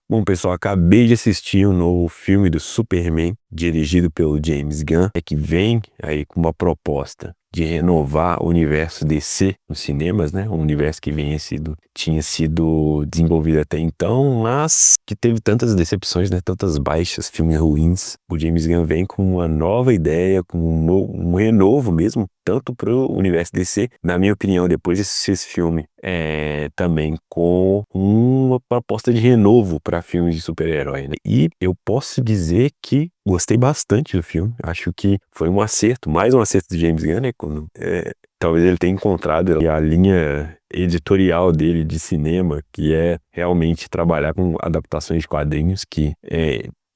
Bom, pessoal, acabei de assistir um novo filme do Superman, dirigido pelo James Gunn, que vem aí com uma proposta de renovar o universo DC nos cinemas, né? Um universo que tinha sido desenvolvido até então, mas que teve tantas decepções, né? Tantas baixas, filmes ruins. O James Gunn vem com uma nova ideia, com um renovo mesmo, tanto para o universo DC, na minha opinião, depois de assistir esse filme, também com uma proposta de renovo para filmes de super-herói, né? E eu posso dizer que gostei bastante do filme. Acho que foi um acerto, mais um acerto do James Gunn, né? Talvez ele tenha encontrado a linha editorial dele de cinema, que é realmente trabalhar com adaptações de quadrinhos,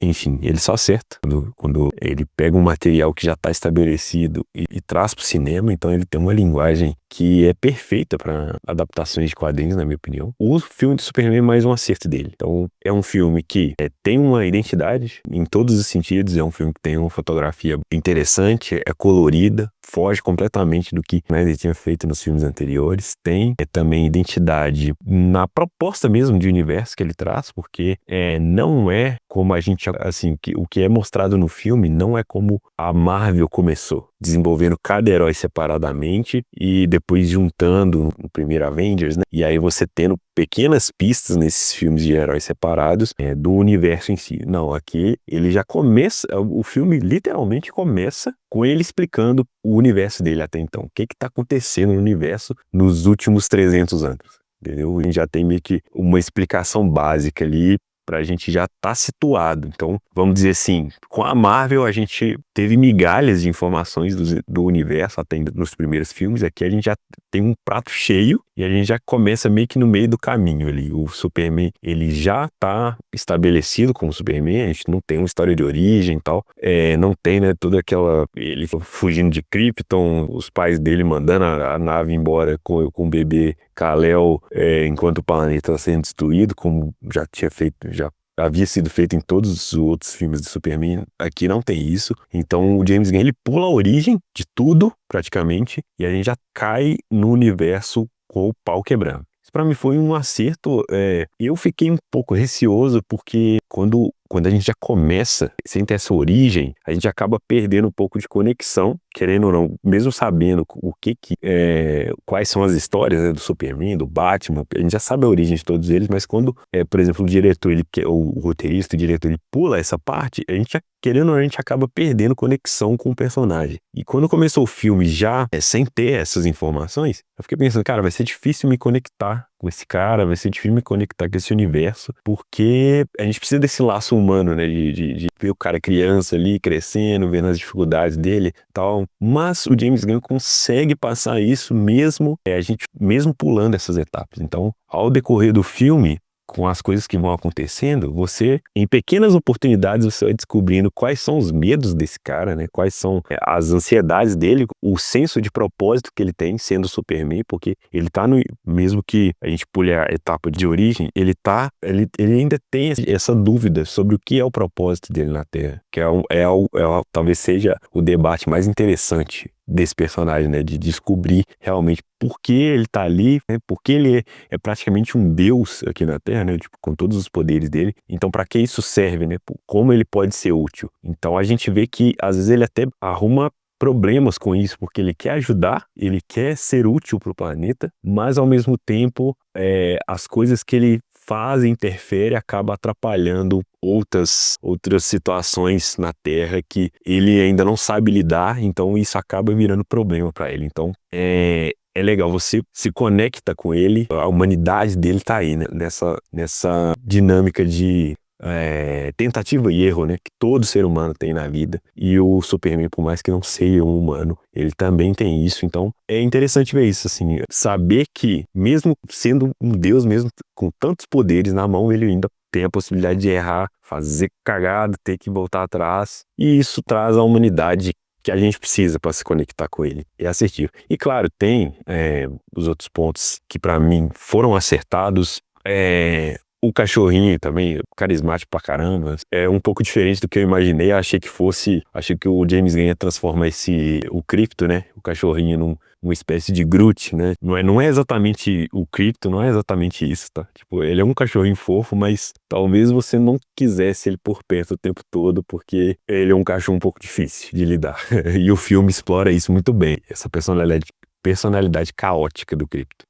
enfim, ele só acerta quando ele pega um material que já está estabelecido e traz para o cinema. Então ele tem uma linguagem que é perfeita para adaptações de quadrinhos, na minha opinião. O filme do Superman é mais um acerto dele. Então é um filme que tem uma identidade em todos os sentidos. É um filme que tem uma fotografia interessante, é colorida, foge completamente do que, né, ele tinha feito nos filmes anteriores. Tem também identidade na proposta mesmo de universo que ele traz, porque não é como a gente, assim, o que é mostrado no filme não é como a Marvel começou, desenvolvendo cada herói separadamente e depois juntando no primeiro Avengers, né? E aí você tendo pequenas pistas nesses filmes de heróis separados do universo em si. Não, aqui ele já começa, o filme literalmente começa com ele explicando o universo dele até então. O que está acontecendo no universo nos últimos 300 anos, entendeu? A gente já tem meio que uma explicação básica ali pra gente já estar situado. Então, vamos dizer assim, com a Marvel a gente teve migalhas de informações do universo até nos primeiros filmes. Aqui a gente já tem um prato cheio e a gente já começa meio que no meio do caminho ali. O Superman, ele já tá estabelecido como Superman, a gente não tem uma história de origem e tal, não tem, né, toda aquela... ele fugindo de Krypton, os pais dele mandando a nave embora com o bebê Kal-El, enquanto o planeta está sendo destruído, como já havia sido feito em todos os outros filmes de Superman. Aqui não tem isso. Então o James Gunn, ele pula a origem de tudo, praticamente, e a gente já cai no universo com o pau quebrando. Isso pra mim foi um acerto. Eu fiquei um pouco receoso, porque quando a gente já começa sem ter essa origem, a gente acaba perdendo um pouco de conexão, querendo ou não, mesmo sabendo quais são as histórias, né, do Superman, do Batman. A gente já sabe a origem de todos eles, mas quando, por exemplo, o roteirista, o diretor, ele pula essa parte, a gente já, querendo ou não, a gente acaba perdendo conexão com o personagem. E quando começou o filme já sem ter essas informações, eu fiquei pensando, cara, vai ser difícil me conectar com esse cara, vai ser difícil me conectar com esse universo, porque a gente precisa desse laço humano, né, de ver o cara criança ali, crescendo, vendo as dificuldades dele e tal. Mas o James Gunn consegue passar isso mesmo pulando essas etapas. Então, ao decorrer do filme, com as coisas que vão acontecendo, em pequenas oportunidades, você vai descobrindo quais são os medos desse cara, né? Quais são as ansiedades dele, o senso de propósito que ele tem sendo Superman, porque ele tá mesmo que a gente pule a etapa de origem, ele ainda tem essa dúvida sobre o que é o propósito dele na Terra, que talvez seja o debate mais interessante desse personagem, né, de descobrir realmente por que ele tá ali, né, porque ele é praticamente um deus aqui na Terra, né, tipo, com todos os poderes dele. Então, para que isso serve, né, como ele pode ser útil? Então, a gente vê que às vezes ele até arruma problemas com isso, porque ele quer ajudar, ele quer ser útil para o planeta, mas ao mesmo tempo as coisas que ele faz e interfere acaba atrapalhando outras situações na Terra que ele ainda não sabe lidar. Então isso acaba virando problema para ele. Então é legal, você se conecta com ele, a humanidade dele tá aí, né? Nessa dinâmica de tentativa e erro, né, que todo ser humano tem na vida. E o Superman, por mais que não seja um humano, ele também tem isso. Então é interessante ver isso, assim, saber que mesmo sendo um deus, mesmo com tantos poderes na mão, ele ainda tem a possibilidade de errar, fazer cagada, ter que voltar atrás. E isso traz a humanidade que a gente precisa para se conectar com ele. É assertivo. E claro, tem os outros pontos que para mim foram acertados. O cachorrinho também, carismático pra caramba. É um pouco diferente do que eu imaginei. Achei que o James Gunn ia transformar o Crypto, né? O cachorrinho numa espécie de Groot, né? Não é exatamente o Crypto, não é exatamente isso, tá? Tipo, ele é um cachorrinho fofo, mas talvez você não quisesse ele por perto o tempo todo, porque ele é um cachorro um pouco difícil de lidar. E o filme explora isso muito bem, essa personalidade caótica do Crypto.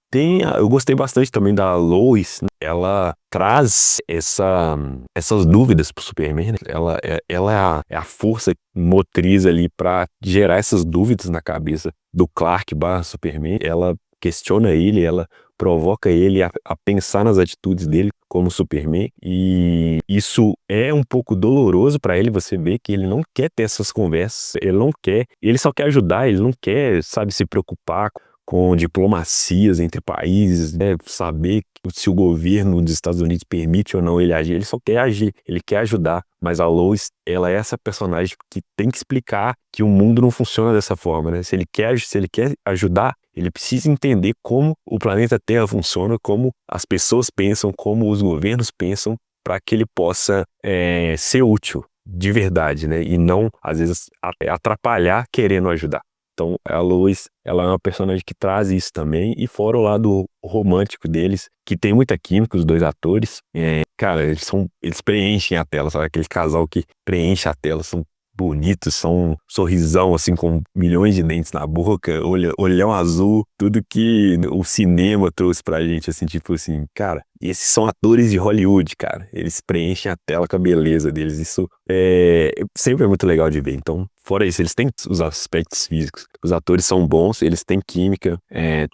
Eu gostei bastante também da Lois, né? Ela traz essas dúvidas pro Superman, né? Ela é a força motriz ali pra gerar essas dúvidas na cabeça do Clark barra Superman. Ela questiona ele, ela provoca ele a pensar nas atitudes dele como Superman, e isso é um pouco doloroso pra ele. Você vê que ele não quer ter essas conversas, ele só quer ajudar, ele não quer, sabe, se preocupar com diplomacias entre países, né? Saber se o governo dos Estados Unidos permite ou não ele agir. Ele só quer agir, ele quer ajudar. Mas a Lois, ela é essa personagem que tem que explicar que o mundo não funciona dessa forma, né? Se ele quer ajudar, ele precisa entender como o planeta Terra funciona, como as pessoas pensam, como os governos pensam, para que ele possa ser útil de verdade, né? E não, às vezes, atrapalhar querendo ajudar. Então, a Lois, ela é uma personagem que traz isso também, e fora o lado romântico deles, que tem muita química, os dois atores. Cara, eles preenchem a tela, sabe? Aquele casal que preenche a tela, são bonitos, são um sorrisão, assim, com milhões de dentes na boca, olhão azul, tudo que o cinema trouxe pra gente, assim, tipo assim, cara, esses são atores de Hollywood, cara, eles preenchem a tela com a beleza deles, isso sempre é muito legal de ver. Então, fora isso, eles têm os aspectos físicos, os atores são bons, eles têm química.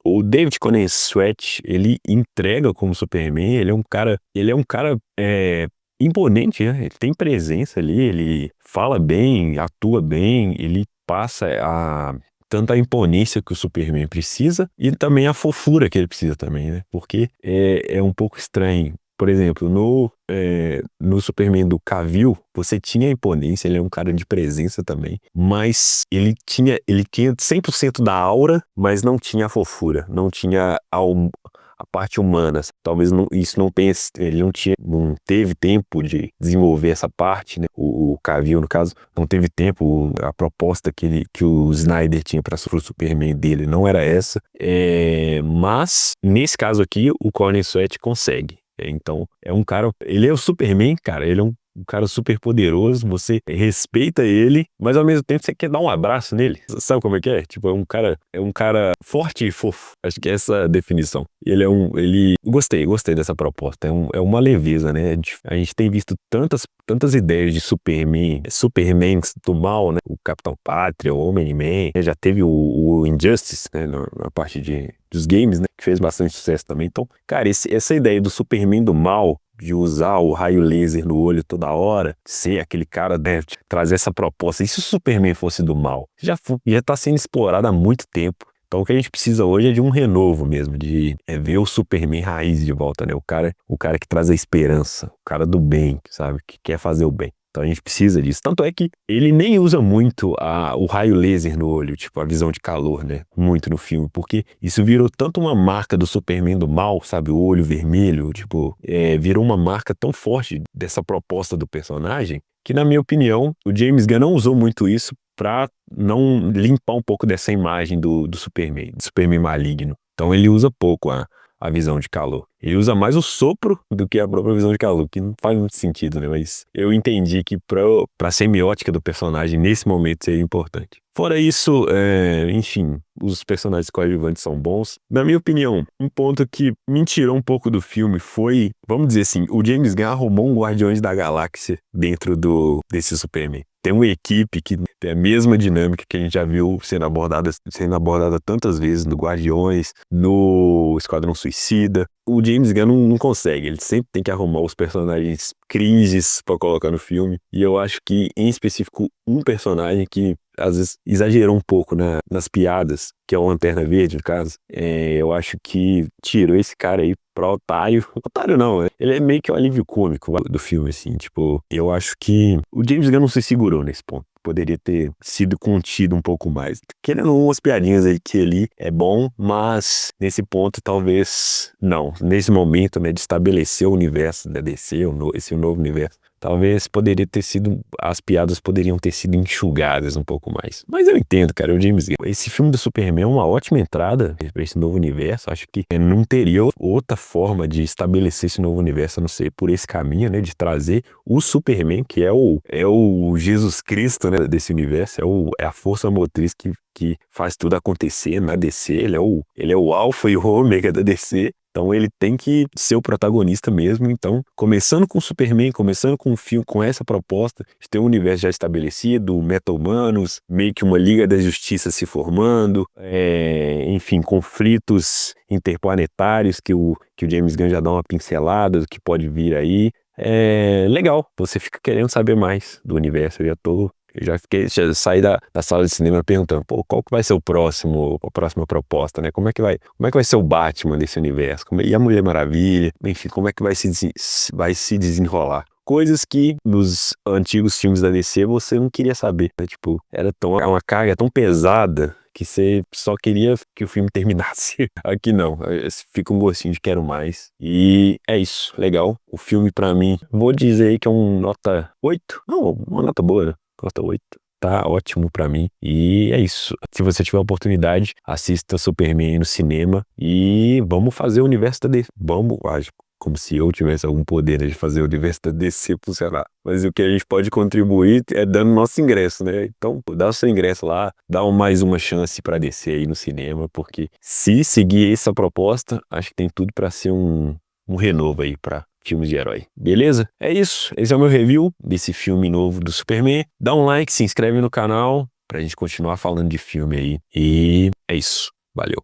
O David Conen Sweat, ele entrega como Superman, ele é um cara imponente, né? Ele tem presença ali, ele fala bem, atua bem, ele passa tanto a imponência que o Superman precisa e também a fofura que ele precisa também, né? Porque é um pouco estranho. Por exemplo, no Superman do Cavill, você tinha a imponência, ele é um cara de presença também, mas ele tinha 100% da aura, mas não tinha a fofura, não tinha a parte humana. Talvez isso não tenha, ele não teve tempo de desenvolver essa parte, né? O Cavill, no caso, não teve tempo. A proposta que o Snyder tinha para o Superman dele não era essa. Mas, nesse caso aqui, o Colin Sweat consegue. Então, é um cara, ele é o Superman, cara, ele é um cara super poderoso, você respeita ele, mas ao mesmo tempo você quer dar um abraço nele. Sabe como é que é? Tipo, é um cara forte e fofo. Acho que é essa a definição. Gostei dessa proposta. É uma leveza, né? A gente tem visto tantas ideias de Superman do mal, né? O Capitão Pátria, o Omni-Man, né? Já teve o Injustice, né? Na parte dos games, né? Que fez bastante sucesso também. Então, cara, essa ideia do Superman do mal, de usar o raio laser no olho toda hora, ser aquele cara, né, trazer essa proposta. E se o Superman fosse do mal? Já tá sendo explorado há muito tempo. Então o que a gente precisa hoje é de um renovo mesmo, de ver o Superman raiz de volta, né? O cara que traz a esperança, o cara do bem, sabe? Que quer fazer o bem. Então a gente precisa disso. Tanto é que ele nem usa muito o raio laser no olho, tipo a visão de calor, né? Muito no filme, porque isso virou tanto uma marca do Superman do mal, sabe? O olho vermelho, tipo, virou uma marca tão forte dessa proposta do personagem, que na minha opinião, o James Gunn não usou muito isso pra não limpar um pouco dessa imagem do Superman maligno. Então ele usa pouco a visão de calor. Ele usa mais o sopro do que a própria visão de calor, que não faz muito sentido, né? Mas eu entendi que pra semiótica do personagem, nesse momento, seria importante. Fora isso, enfim, os personagens coadjuvantes são bons. Na minha opinião, um ponto que me tirou um pouco do filme foi, vamos dizer assim, o James Gunn arrumou um Guardiões da Galáxia dentro desse Superman. Tem uma equipe que tem a mesma dinâmica que a gente já viu sendo abordada tantas vezes no Guardiões, no Esquadrão Suicida. O James Gunn não consegue, ele sempre tem que arrumar os personagens cringes pra colocar no filme. E eu acho que, em específico, um personagem que às vezes exagerou um pouco nas piadas, que é o Lanterna Verde, no caso, eu acho que tirou esse cara aí pra otário. Otário não, ele é meio que o alívio cômico do filme, assim, tipo, eu acho que o James Gunn não se segurou nesse ponto. poderia ter sido contido um pouco mais. Querendo umas piadinhas aí que ali é bom, mas nesse ponto talvez não. Nesse momento, né, de estabelecer o universo da DC, esse novo universo, talvez poderia ter sido, as piadas poderiam ter sido enxugadas um pouco mais. Mas eu entendo, cara, o James Gunn. Esse filme do Superman é uma ótima entrada para esse novo universo. Acho que não teria outra forma de estabelecer esse novo universo, a não ser por esse caminho, né, de trazer o Superman, que é o Jesus Cristo, né, desse universo, é a força motriz que faz tudo acontecer na DC. Ele é o alfa e o ômega da DC. Então ele tem que ser o protagonista mesmo. Então, começando com o Superman, começando com um filme com essa proposta de ter um universo já estabelecido, meta-humanos, meio que uma Liga da Justiça se formando, enfim, conflitos interplanetários que o James Gunn já dá uma pincelada do que pode vir aí. É legal, você fica querendo saber mais do universo. Eu já saí da sala de cinema perguntando, pô, qual que vai ser a próxima proposta, né? Como é que vai ser o Batman desse universo? E a Mulher Maravilha? Enfim, como é que vai se desenrolar? Coisas que nos antigos filmes da DC você não queria saber, né? Tipo, era uma carga tão pesada que você só queria que o filme terminasse. Aqui não, fica um gostinho de quero mais. E é isso, legal. O filme pra mim, vou dizer aí que é um nota 8. Não, uma nota boa, né? Nota 8. Tá ótimo pra mim. E é isso. Se você tiver a oportunidade, assista Superman no cinema e vamos fazer o universo da DC. Vamos, acho, como se eu tivesse algum poder, né, de fazer o universo da DC funcionar. Mas o que a gente pode contribuir é dando nosso ingresso, né? Então, dá o seu ingresso lá, dá mais uma chance pra DC aí no cinema, porque se seguir essa proposta, acho que tem tudo pra ser um renovo aí pra filmes de herói. Beleza? É isso. Esse é o meu review desse filme novo do Superman. Dá um like, se inscreve no canal pra gente continuar falando de filme aí. E é isso. Valeu.